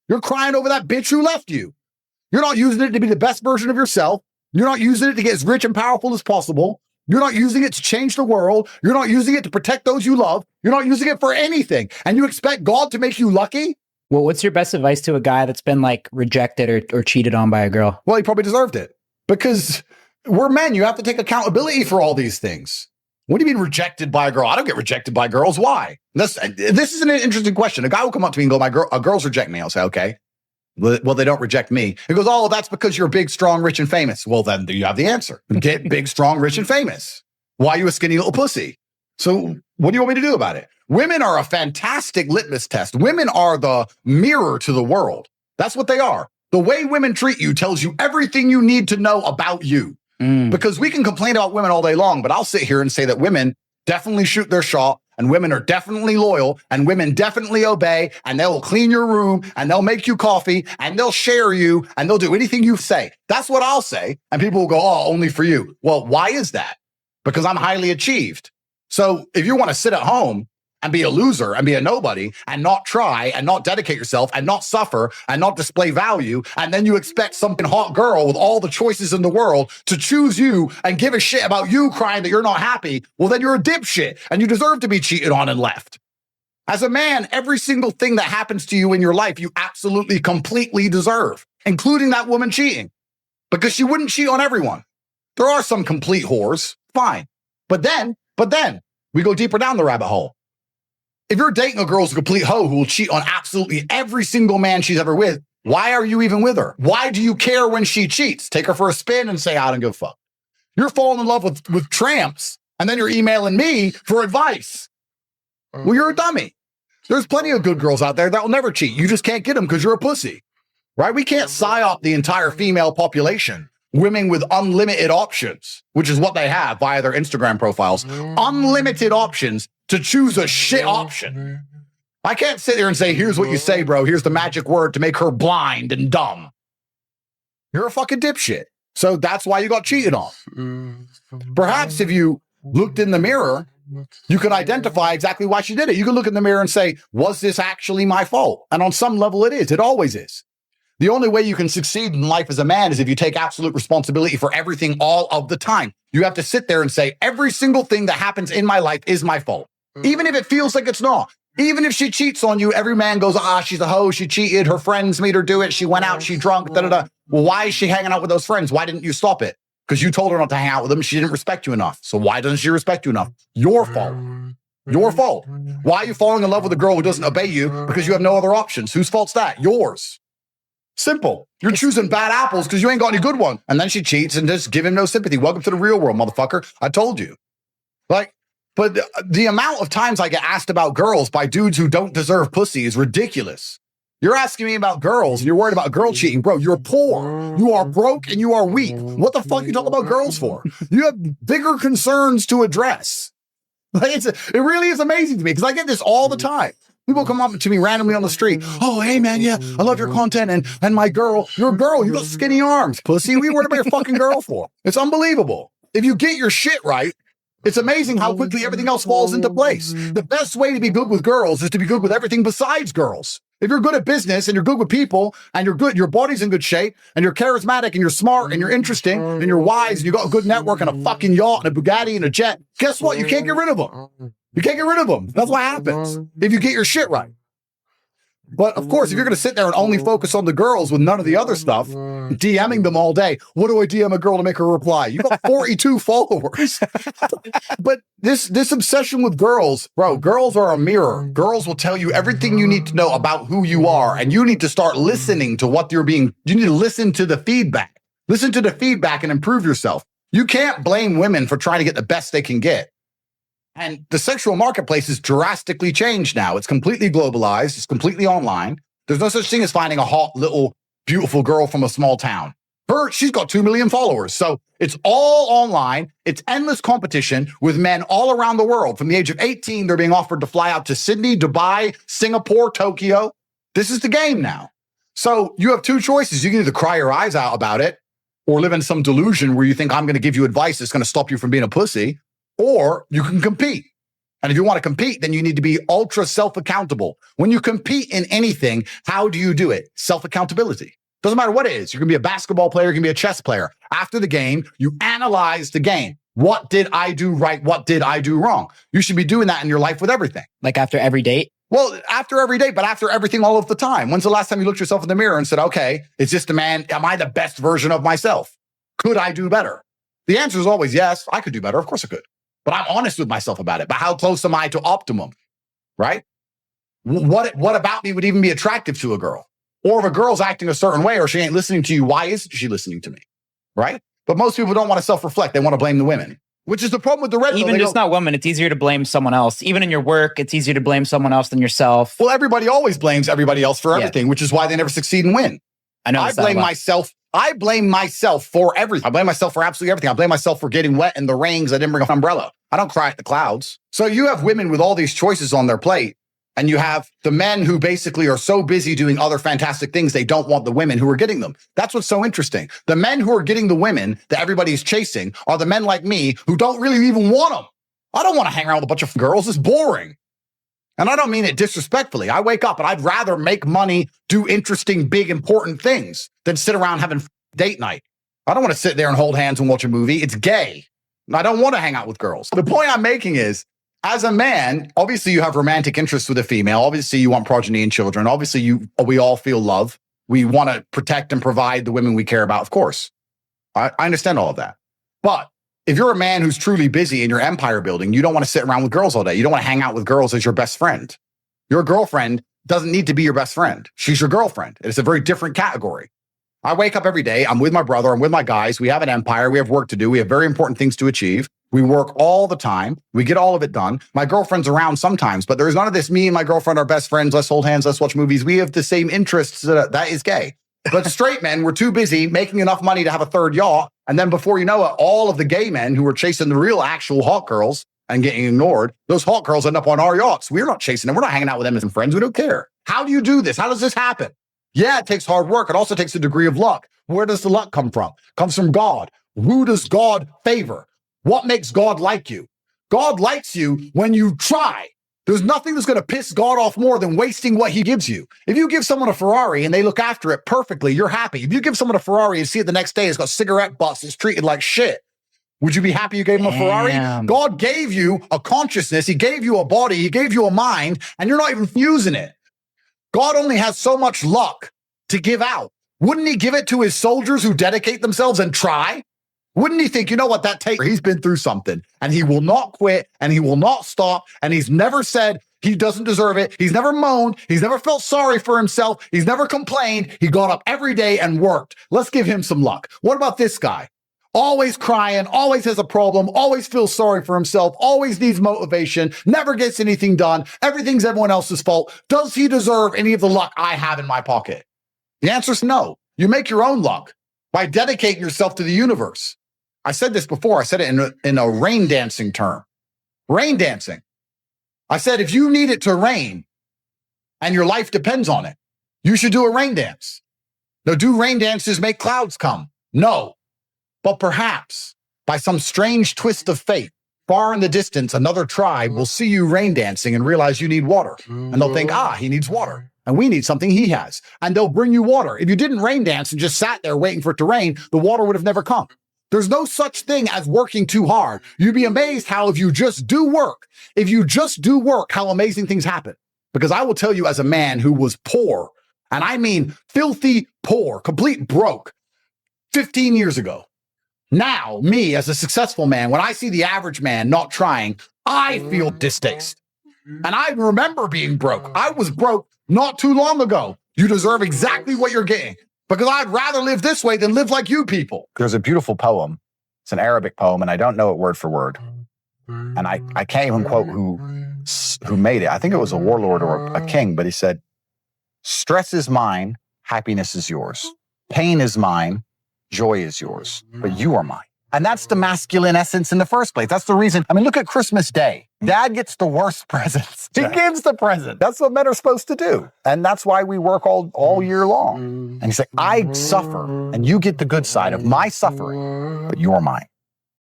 You're crying over that bitch who left you. You're not using it to be the best version of yourself. You're not using it to get as rich and powerful as possible. You're not using it to change the world. You're not using it to protect those you love. You're not using it for anything. And you expect God to make you lucky? Well, what's your best advice to a guy that's been like rejected or cheated on by a girl? Well, he probably deserved it because we're men. You have to take accountability for all these things. What do you mean rejected by a girl? I don't get rejected by girls. Why? This is an interesting question. A guy will come up to me and go, girls reject me. I'll say, okay. Well, they don't reject me. He goes, oh, that's because you're big, strong, rich, and famous. Well, then you have the answer. Get big, strong, rich, and famous. Why are you a skinny little pussy? So what do you want me to do about it? Women are a fantastic litmus test. Women are the mirror to the world. That's what they are. The way women treat you tells you everything you need to know about you. Because we can complain about women all day long, but I'll sit here and say that women definitely shoot their shot, and women are definitely loyal, and women definitely obey, and they'll clean your room, and they'll make you coffee, and they'll share you, and they'll do anything you say. That's what I'll say. And people will go, oh, only for you. Well, why is that? Because I'm highly achieved. So if you want to sit at home and be a loser and be a nobody and not try and not dedicate yourself and not suffer and not display value, and then you expect some hot girl with all the choices in the world to choose you and give a shit about you crying that you're not happy, well, then you're a dipshit and you deserve to be cheated on and left. As a man, every single thing that happens to you in your life, you absolutely, completely deserve, including that woman cheating, because she wouldn't cheat on everyone. There are some complete whores, fine. But then we go deeper down the rabbit hole. If you're dating a girl who's a complete hoe who will cheat on absolutely every single man she's ever with, why are you even with her? Why do you care when she cheats? Take her for a spin and say, I don't give a fuck. You're falling in love with tramps, and then you're emailing me for advice. Well, you're a dummy. There's plenty of good girls out there that will never cheat. You just can't get them because you're a pussy, right? We can't psyop the entire female population. Women with unlimited options, which is what they have via their Instagram profiles. Unlimited options to choose a shit option. I can't sit there and say, here's what you say, bro. Here's the magic word to make her blind and dumb. You're a fucking dipshit. So that's why you got cheated on. Perhaps if you looked in the mirror, you could identify exactly why she did it. You can look in the mirror and say, was this actually my fault? And on some level it is. It always is. The only way you can succeed in life as a man is if you take absolute responsibility for everything all of the time. You have to sit there and say, every single thing that happens in my life is my fault. Even if it feels like it's not. Even if she cheats on you, every man goes, she's a hoe, she cheated, her friends made her do it, she went out, she drunk, da-da-da. Well, why is she hanging out with those friends? Why didn't you stop it? Because you told her not to hang out with them. She didn't respect you enough. So why doesn't she respect you enough? Your fault. Your fault. Why are you falling in love with a girl who doesn't obey you? Because you have no other options. Whose fault's that? Yours. Simple. You're choosing bad apples because you ain't got any good one. And then she cheats and just give him no sympathy. Welcome to the real world, motherfucker. I told you. But the amount of times I get asked about girls by dudes who don't deserve pussy is ridiculous. You're asking me about girls and you're worried about girl cheating. Bro, you're poor. You are broke and you are weak. What the fuck are you talking about girls for? You have bigger concerns to address. It really is amazing to me because I get this all the time. People come up to me randomly on the street. Oh, hey, man, yeah, I love your content. And my girl, your girl, you got skinny arms, pussy. What are you worried about your fucking girl for? It's unbelievable. If you get your shit right, it's amazing how quickly everything else falls into place. The best way to be good with girls is to be good with everything besides girls. If you're good at business and you're good with people and you're good, your body's in good shape and you're charismatic and you're smart and you're interesting and you're wise and you got a good network and a fucking yacht and a Bugatti and a jet, guess what? You can't get rid of them. You can't get rid of them. That's what happens if you get your shit right. But of course, if you're going to sit there and only focus on the girls with none of the other stuff, DMing them all day, what do I DM a girl to make her reply? You got 42 followers. But this obsession with girls, bro, girls are a mirror. Girls will tell you everything you need to know about who you are. And you need to start listening to what you need to listen to the feedback. Listen to the feedback and improve yourself. You can't blame women for trying to get the best they can get. And the sexual marketplace is drastically changed now. It's completely globalized. It's completely online. There's no such thing as finding a hot, little, beautiful girl from a small town. She's got 2 million followers. So it's all online. It's endless competition with men all around the world. From the age of 18, they're being offered to fly out to Sydney, Dubai, Singapore, Tokyo. This is the game now. So you have two choices. You can either cry your eyes out about it or live in some delusion where you think I'm going to give you advice that's going to stop you from being a pussy. Or you can compete And if you want to compete, then you need to be ultra self-accountable. When you compete in anything, how do you do it? Self-accountability. Doesn't matter what it is. You can be a basketball player, you can be a chess player. After the game, you analyze the game. What did I do right? What did I do wrong? You should be doing that in your life with everything. Like after every date? Well, after every date, but after everything all of the time. When's the last time you looked yourself in the mirror and said, okay, is this the man? Am I the best version of myself? Could I do better? The answer is always yes, I could do better. Of course I could. But I'm honest with myself about it. But how close am I to optimum? Right? What about me would even be attractive to a girl? Or if a girl's acting a certain way or she ain't listening to you, why isn't she listening to me? Right? But most people don't want to self-reflect. They want to blame the women, which is the problem with the red pill. Even just not women. It's easier to blame someone else. Even in your work, it's easier to blame someone else than yourself. Well, everybody always blames everybody else for everything, which is why they never succeed and win. I blame myself. I blame myself for everything. I blame myself for absolutely everything. I blame myself for getting wet in the rain because I didn't bring an umbrella. I don't cry at the clouds. So you have women with all these choices on their plate, and you have the men who basically are so busy doing other fantastic things, they don't want the women who are getting them. That's what's so interesting. The men who are getting the women that everybody's chasing are the men like me who don't really even want them. I don't want to hang around with a bunch of girls. It's boring. And I don't mean it disrespectfully. I wake up and I'd rather make money, do interesting, big, important things than sit around having date night. I don't want to sit there and hold hands and watch a movie. It's gay. I don't want to hang out with girls. The point I'm making is, as a man, obviously you have romantic interests with a female. Obviously you want progeny and children. Obviously we all feel love. We want to protect and provide the women we care about, of course. I understand all of that. But if you're a man who's truly busy in your empire building, you don't want to sit around with girls all day. You don't want to hang out with girls as your best friend. Your girlfriend doesn't need to be your best friend. She's your girlfriend. It's a very different category. I wake up every day. I'm with my brother. I'm with my guys. We have an empire. We have work to do. We have very important things to achieve. We work all the time. We get all of it done. My girlfriend's around sometimes, but there's none of this. Me and my girlfriend are best friends. Let's hold hands. Let's watch movies. We have the same interests. That is gay. But straight men, we're too busy making enough money to have a third yacht. And then before you know it, all of the gay men who are chasing the real actual hot girls and getting ignored, those hot girls end up on our yachts. We're not chasing them. We're not hanging out with them as friends. We don't care. How do you do this? How does this happen? Yeah, it takes hard work. It also takes a degree of luck. Where does the luck come from? It comes from God. Who does God favor? What makes God like you? God likes you when you try. There's nothing that's going to piss God off more than wasting what he gives you. If you give someone a Ferrari and they look after it perfectly, you're happy. If you give someone a Ferrari and see it the next day, it's got cigarette butts, it's treated like shit, would you be happy you gave him a Ferrari? God gave you a consciousness. He gave you a body. He gave you a mind, and you're not even using it. God only has so much luck to give out. Wouldn't he give it to his soldiers who dedicate themselves and try? Wouldn't he think, you know what, that Tate, he's been through something and he will not quit and he will not stop and he's never said he doesn't deserve it. He's never moaned. He's never felt sorry for himself. He's never complained. He got up every day and worked. Let's give him some luck. What about this guy? Always crying, always has a problem, always feels sorry for himself, always needs motivation, never gets anything done. Everything's everyone else's fault. Does he deserve any of the luck I have in my pocket? The answer is no. You make your own luck by dedicating yourself to the universe. I said this before. I said it in a rain dancing term. Rain dancing. I said, if you need it to rain and your life depends on it, you should do a rain dance. Now, do rain dances make clouds come? No. But perhaps by some strange twist of fate, far in the distance, another tribe will see you rain dancing and realize you need water. And they'll think, he needs water. And we need something he has. And they'll bring you water. If you didn't rain dance and just sat there waiting for it to rain, the water would have never come. There's no such thing as working too hard. You'd be amazed how if you just do work, how amazing things happen. Because I will tell you, as a man who was poor, and I mean filthy poor, complete broke, 15 years ago. Now, me as a successful man, when I see the average man not trying, I feel distaste. And I remember being broke. I was broke not too long ago. You deserve exactly what you're getting. Because I'd rather live this way than live like you people. There's a beautiful poem. It's an Arabic poem, and I don't know it word for word. And I can't even quote who made it. I think it was a warlord or a king, but he said, stress is mine, happiness is yours. Pain is mine, joy is yours. But you are mine. And that's the masculine essence in the first place. That's the reason. I mean, look at Christmas Day. Dad gets the worst presents. He gives the present. That's what men are supposed to do. And that's why we work all year long. And you say, I suffer, and you get the good side of my suffering, but you're mine.